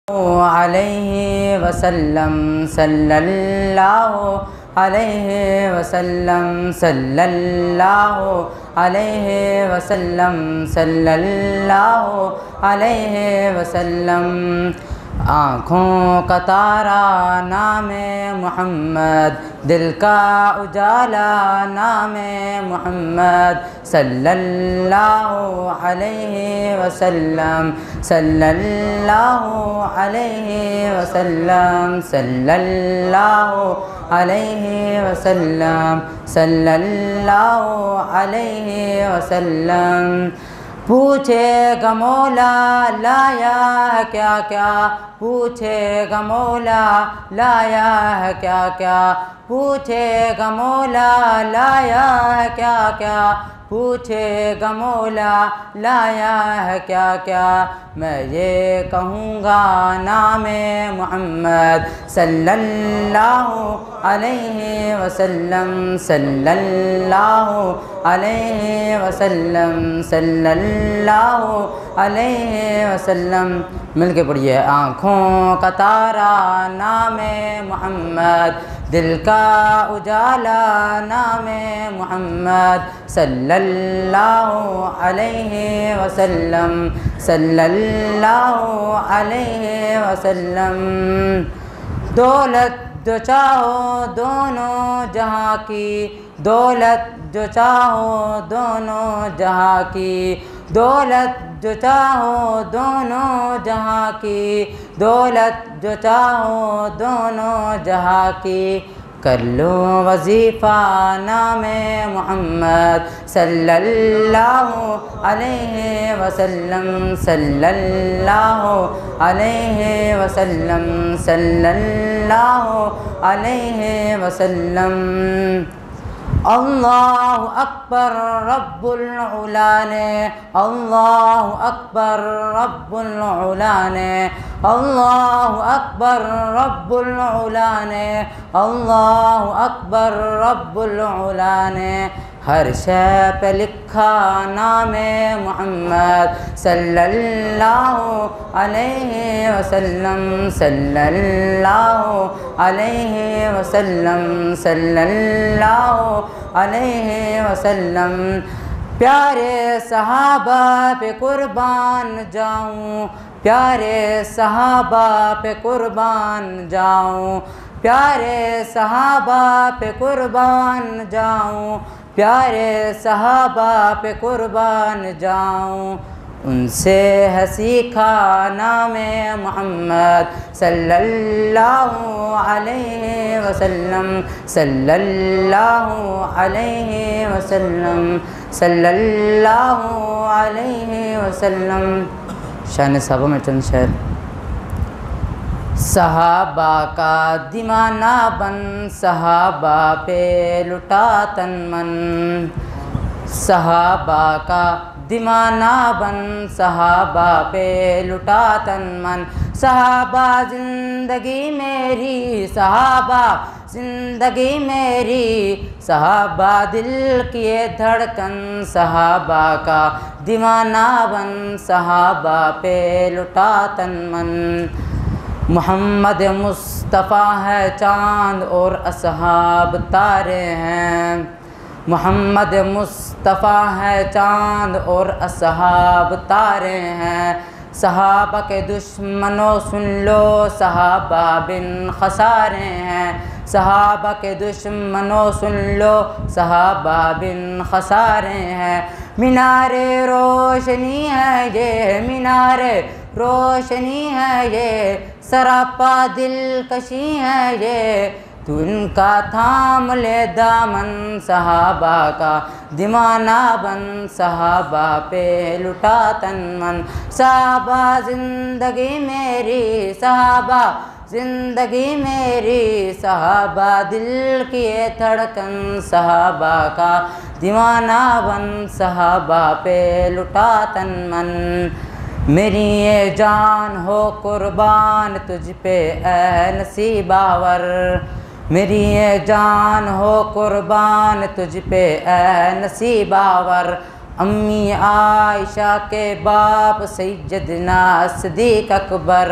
علیہ وسلم صلی اللہ علیہ وسلم صلی اللہ علیہ وسلم صلی اللہ علیہ وسلم۔ آنکھوں کا تارا نام محمد، دل کا اجالا نام محمد صلی اللہ علیہ وسلم صلی اللہ علیہ وسلم صلی اللہ علیہ وسلم صلی اللہ علیہ وسلم۔ پوچھے گا مولا لایا ہے کیا کیا، پوچھے گا مولا لایا ہے کیا کیا، پوچھے گا مولا لایا ہے کیا کیا، پوچھے گا مولا لایا ہے کیا کیا۔ میں یہ کہوں گا نام محمد صلی اللہ علیہ وسلم صلی اللہ علیہ وسلم صلی اللہ علیہ وسلم۔ مل کے پڑھیے۔ آنکھوں کا تارا نام محمد، دل کا اجالا نام محمد صلی اللہ علیہ وسلم صلی اللہ علیہ وسلم۔ دولت جو چاہو دونوں جہاں کی، دولت جو چاہو دونوں جہاں کی، دولت جو چاہو دونوں جہاں کی، دولت جو چاہو دونوں جہاں کی۔ کر لو وظیفہ نام محمد صلی اللہ علیہ وسلم صلی اللہ علیہ وسلم صلی اللہ علیہ وسلم۔ اللہ اکبر رب العلا نے، اللہ اکبر رب العلا نے، اللہ اکبر رب العلا نے، اللہ اکبر رب العلا نے۔ ہر شے پہ لکھا نام محمد صلی اللہ علیہ وسلم صلی اللہ علیہ وسلم صلی اللہ علیہ وسلم۔ پیارے صحابہ پہ قربان جاؤں، پیارے صحابہ پہ قربان جاؤں، پیارے صحابہ پہ قربان جاؤں، پیارے صحابہ پہ قربان جاؤں۔ ان سے ہے سیکھا نام محمد صلی اللہ علیہ وسلم صلی اللہ علیہ وسلم صلی اللہ علیہ وسلم۔ شان صحابہ میں چند شعر۔ صحابہ کا دیوانہ بن، صحابہ پہ لٹا تن من، صحابہ کا دیوانہ بن، صحابہ پہ لٹا تن من۔ صحابہ زندگی میری، صحابہ زندگی میری، صحابہ دل کی دھڑکن، صحابہ کا دیوانہ بن، صحابہ پہ لٹا تن من۔ محمد مصطفیٰ ہے چاند اور اصحاب تارے ہیں، محمد مصطفیٰ ہے چاند اور اصحاب تارے ہیں۔ صحابہ کے دشمنوں سن لو، صحابہ بن خسارے ہیں، صحابہ کے دشمنوں سن لو، صحابہ بن خسارے ہیں۔ مینار روشنی ہے یہ، مینار روشنی ہے یہ، سراپا دلکشی ہے یہ، تو ان کا تھام لے دامن، صحابہ کا دیوانہ بن، صحابہ پہ لٹا تن من۔ صحابہ زندگی میری، صحابہ زندگی میری، صحابہ دل کی دھڑکن، صحابہ کا دیوانہ بن، صحابہ پہ لٹا تن من۔ میری یہ جان ہو قربان تجھ پہ اے نصیب آور، میری یہ جان ہو قربان تجھ پہ اے نصیب آور۔ امی عائشہ کے باپ سیدنا صدیق اکبر،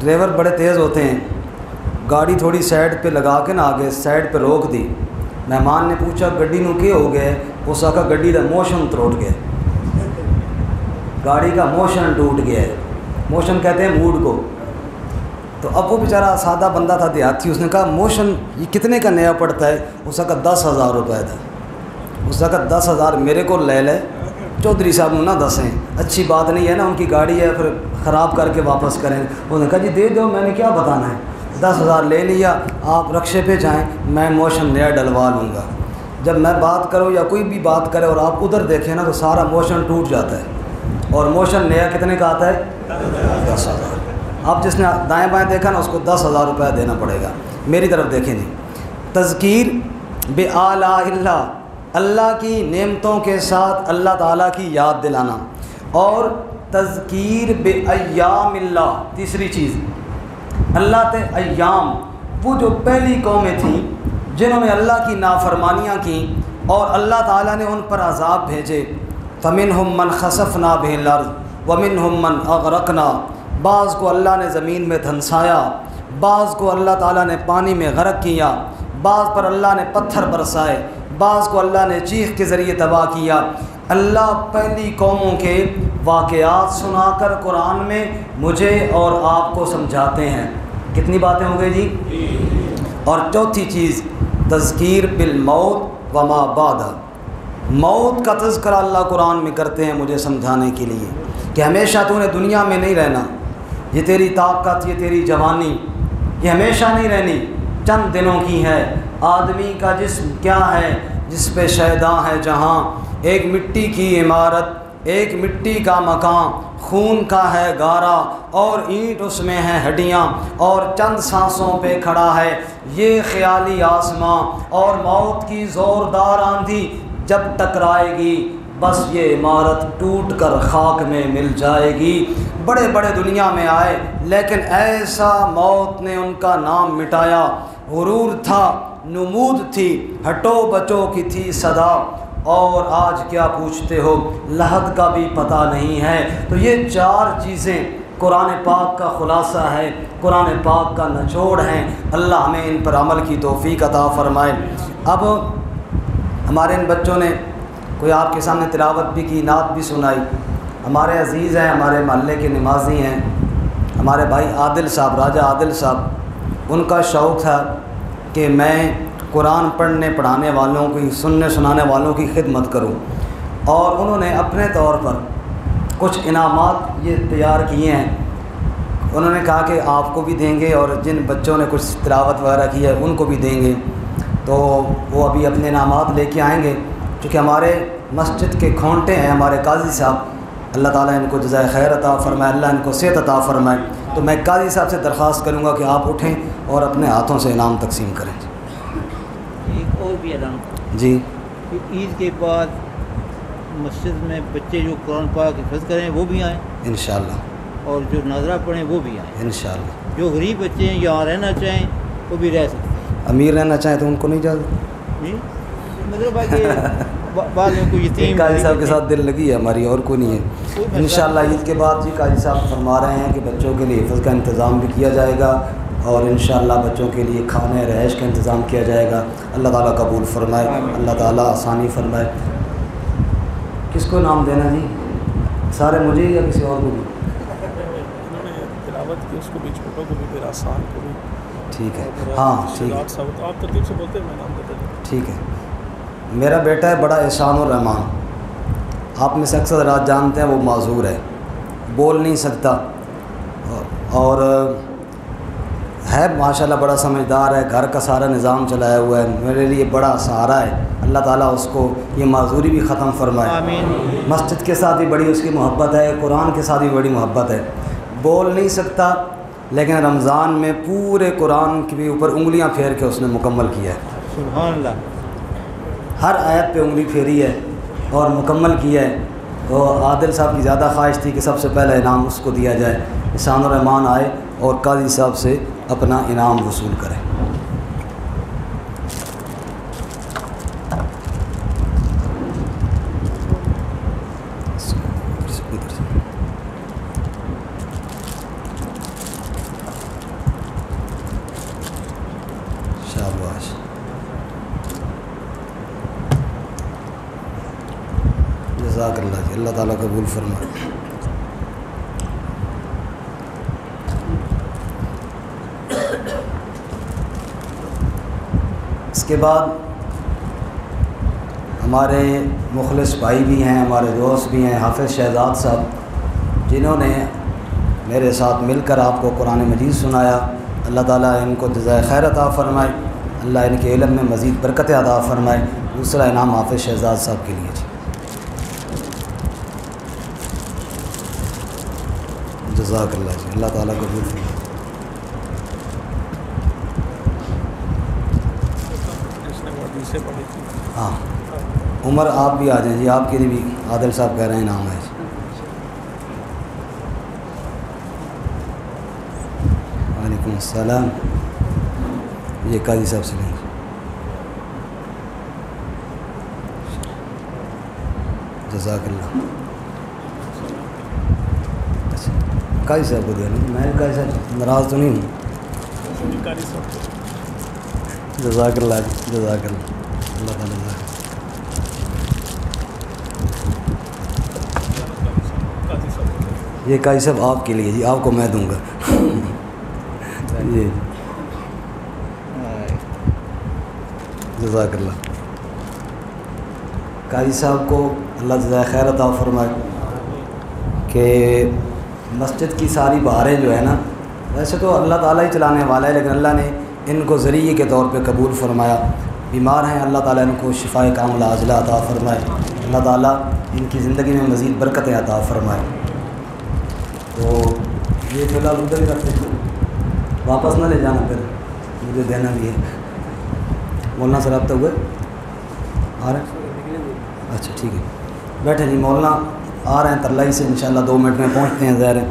ڈرائیور بڑے تیز ہوتے ہیں، گاڑی تھوڑی سائڈ پہ لگا کے نہ آگے سائڈ پہ روک دی. مہمان نے پوچھا گڈی نو کیا ہو گیا؟ اس آخا گڈی کا موشن تروٹ گیا، گاڑی کا موشن ٹوٹ گیا ہے. موشن کہتے ہیں موڈ کو. تو اب وہ بیچارہ سادہ بندہ تھا، دیہاتی، اس نے کہا موشن یہ کتنے کا نیا پڑتا ہے؟ اس کا 10,000 روپے تھا. اس کا 10,000 میرے کو لے لے، چودھری صاحب نے نہ دسیں، اچھی بات نہیں ہے نا، ان کی گاڑی ہے پھر خراب کر کے واپس کریں. انہوں نے کہا جی دے دو، میں نے کیا بتانا ہے. 10,000 لے لیا، آپ رکشے پہ جائیں، میں موشن نیا ڈلوا لوں گا. جب میں بات کروں یا کوئی بھی بات کرے اور آپ ادھر دیکھیں نا تو سارا موشن ٹوٹ جاتا ہے. اور موشن نیا کتنے کا آتا ہے؟ 10,000. آپ جس نے دائیں بائیں دیکھا نا اس کو 10,000 روپے دینا پڑے گا. میری طرف دیکھیں جی. تذکیر بآلاء اللہ، اللہ کی نعمتوں کے ساتھ اللہ تعالیٰ کی یاد دلانا. اور تذکیر بایام اللہ، تیسری چیز اللہ تے ایام، وہ جو پہلی قومیں تھیں جنہوں نے اللہ کی نافرمانیاں کیں اور اللہ تعالیٰ نے ان پر عذاب بھیجے. فمنہم من خسفنا بہ الارض ومنہم من اغرقنا، بعض کو اللہ نے زمین میں دھنسایا، بعض کو اللہ تعالیٰ نے پانی میں غرق کیا، بعض پر اللہ نے پتھر برسائے، بعض کو اللہ نے چیخ کے ذریعے تباہ کیا. اللہ پہلی قوموں کے واقعات سنا کر قرآن میں مجھے اور آپ کو سمجھاتے ہیں. کتنی باتیں ہو گئی جی؟ اور چوتھی چیز تذکیر بالموت وما بعد، موت کا تذکرہ اللہ قرآن میں کرتے ہیں مجھے سمجھانے کے لیے کہ ہمیشہ تو نے دنیا میں نہیں رہنا. یہ تیری طاقت، یہ تیری جوانی، یہ ہمیشہ نہیں رہنی، چند دنوں کی ہے. آدمی کا جسم کیا ہے جس پہ شیدا ہے جہاں، ایک مٹی کی عمارت، ایک مٹی کا مکان، خون کا ہے گارا اور اینٹ اس میں ہے ہڈیاں، اور چند سانسوں پہ کھڑا ہے یہ خیالی آسماں. اور موت کی زوردار آندھی جب ٹکرائے گی بس یہ عمارت ٹوٹ کر خاک میں مل جائے گی. بڑے بڑے دنیا میں آئے لیکن ایسا موت نے ان کا نام مٹایا. غرور تھا، نمود تھی، ہٹو بچو کی تھی صدا، اور آج کیا پوچھتے ہو لحد کا بھی پتہ نہیں ہے. تو یہ چار چیزیں قرآن پاک کا خلاصہ ہے، قرآن پاک کا نچوڑ ہیں. اللہ ہمیں ان پر عمل کی توفیق عطا فرمائے. اب ہمارے ان بچوں نے کوئی آپ کے سامنے تلاوت بھی کی، نعت بھی سنائی. ہمارے عزیز ہیں، ہمارے محلے کے نمازی ہیں، ہمارے بھائی عادل صاحب، راجہ عادل صاحب. ان کا شوق تھا کہ میں قرآن پڑھنے پڑھانے والوں کی، سننے سنانے والوں کی خدمت کروں، اور انہوں نے اپنے طور پر کچھ انعامات یہ تیار کیے ہیں. انہوں نے کہا کہ آپ کو بھی دیں گے اور جن بچوں نے کچھ تلاوت وغیرہ کی ہے ان کو بھی دیں گے. تو وہ ابھی اپنے انعامات لے کے آئیں گے. چونکہ ہمارے مسجد کے کھونٹے ہیں ہمارے قاضی صاحب، اللہ تعالیٰ ان کو جزائے خیر عطا فرمائے، اللہ ان کو صحت عطا فرمائے. تو میں قاضی صاحب سے درخواست کروں گا کہ آپ اٹھیں اور اپنے ہاتھوں سے انعام تقسیم کریں. ایک اور بھی اعلان جی، کہ عید کے بعد مسجد میں بچے جو قرآن پاک حفظ کریں وہ بھی آئیں انشاءاللہ، اور جو ناظرہ پڑھیں وہ بھی آئیں. انشاءاللہ. جو غریب بچے ہیں یہاں رہنا چاہیں وہ بھی رہ سکتے ہیں. امیر رہنا چاہیں تو ان کو نہیں اجازت؟ جی مطلب ہے کہ بعض میں کوئی یتیم قاضی صاحب کے ساتھ دل لگی ہے ہماری، اور کوئی نہیں ہے. انشاءاللہ عید کے بعد جی قاضی صاحب فرما رہے ہیں کہ بچوں کے لیے حفظ کا انتظام بھی کیا جائے گا، اور انشاءاللہ بچوں کے لیے کھانے رہائش کا انتظام کیا جائے گا. اللہ تعالیٰ قبول فرمائے، اللہ تعالیٰ آسانی فرمائے. کس کو نام دینا جی؟ سارے مجھے یا کسی اور کو بھی؟ انہوں نے تلاوت کی، اس کو بھی چھوٹوں کو بھی پھر آسان کو بھی. ٹھیک ہے، ہاں ٹھیک ہے، آپ ترتیب سے بولتے ہیں، میں نام دیتا ہوں. ٹھیک ہے. میرا بیٹا ہے بڑا احسان الرحمان، آپ میں سے اکثر رات جانتے ہیں وہ معذور ہے، بول نہیں سکتا، اور ہے ماشاءاللہ بڑا سمجھدار ہے، گھر کا سارا نظام چلایا ہوا ہے، میرے لیے بڑا سہارا ہے. اللہ تعالیٰ اس کو یہ معذوری بھی ختم فرمائے. آمین. مسجد کے ساتھ بھی بڑی اس کی محبت ہے، قرآن کے ساتھ بھی بڑی محبت ہے. بول نہیں سکتا لیکن رمضان میں پورے قرآن کے اوپر انگلیاں پھیر کے اس نے مکمل کیا ہے. سبحان اللہ. ہر آیت پہ انگلی پھیری ہے اور مکمل کیا ہے. تو عادل صاحب کی زیادہ خواہش تھی کہ سب سے پہلا انعام اس کو دیا جائے. احسان الرحمان آئے اور قاضی صاحب سے اپنا انعام وصول کریں. اللہ تعالیٰ قبول فرمائے۔ اس کے بعد ہمارے مخلص بھائی بھی ہیں، ہمارے دوست بھی ہیں، حافظ شہزاد صاحب، جنہوں نے میرے ساتھ مل کر آپ کو قرآن مجید سنایا۔ اللہ تعالیٰ ان کو جزائے خیر عطا فرمائے، اللہ ان کے علم میں مزید برکت عطا فرمائے۔ دوسرا انعام حافظ شہزاد صاحب کے لیے جی، جزاک اللہ جی، اللہ تعالیٰ کو قبول فرمائے۔ اس نے وہ حدیثیں پڑھی تھی۔ ہاں عمر آپ بھی آ جائیں جی، آپ کے لیے بھی عادل صاحب کہہ رہے ہیں انعام ہے جی۔ وعلیکم السلام، یہ قاضی صاحب سے لیں گے۔ جزاک اللہ، اچھا قاضی صاحب کو دے لیں، میں قاضی صاحب ناراض تو نہیں ہوں۔ قاری صاحب جزاک اللہ جی، جزاک اللہ، اللہ تعالیٰ جزاک۔ قاضی صاحب یہ قاضی صاحب آپ کے لیے جی، آپ کو میں دوں گا جی، جزاک اللہ۔ قاضی صاحب کو اللہ جزائے خیر عطا فرمائے کہ مسجد کی ساری بہاریں جو ہے نا، ویسے تو اللہ تعالیٰ ہی چلانے والا ہے، لیکن اللہ نے ان کو ذریعے کے طور پہ قبول فرمایا۔ بیمار ہیں، اللہ تعالیٰ ان کو شفائے کاملہ عاجلہ عطا فرمائے، اللہ تعالیٰ ان کی زندگی میں مزید برکتیں عطا فرمائے۔ تو یہ فی الحال ادھر ہی رکھتے ہیں، واپس نہ لے جانا، پھر مجھے دینا بھی ہے۔ مولانا سے رابطہ ہوئے آ رہے ہیں؟ اچھا ٹھیک ہے، بیٹھے جی، مولانا آ رہے ہیں ترلائی سے، انشاءاللہ 2 منٹ میں پہنچتے ہیں ظاہر ہے۔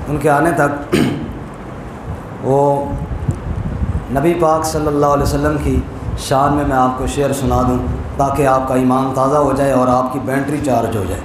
ان کے آنے تک وہ نبی پاک صلی اللہ علیہ وسلم کی شان میں آپ کو شعر سنا دوں، تاکہ آپ کا ایمان تازہ ہو جائے اور آپ کی بیٹری چارج ہو جائے۔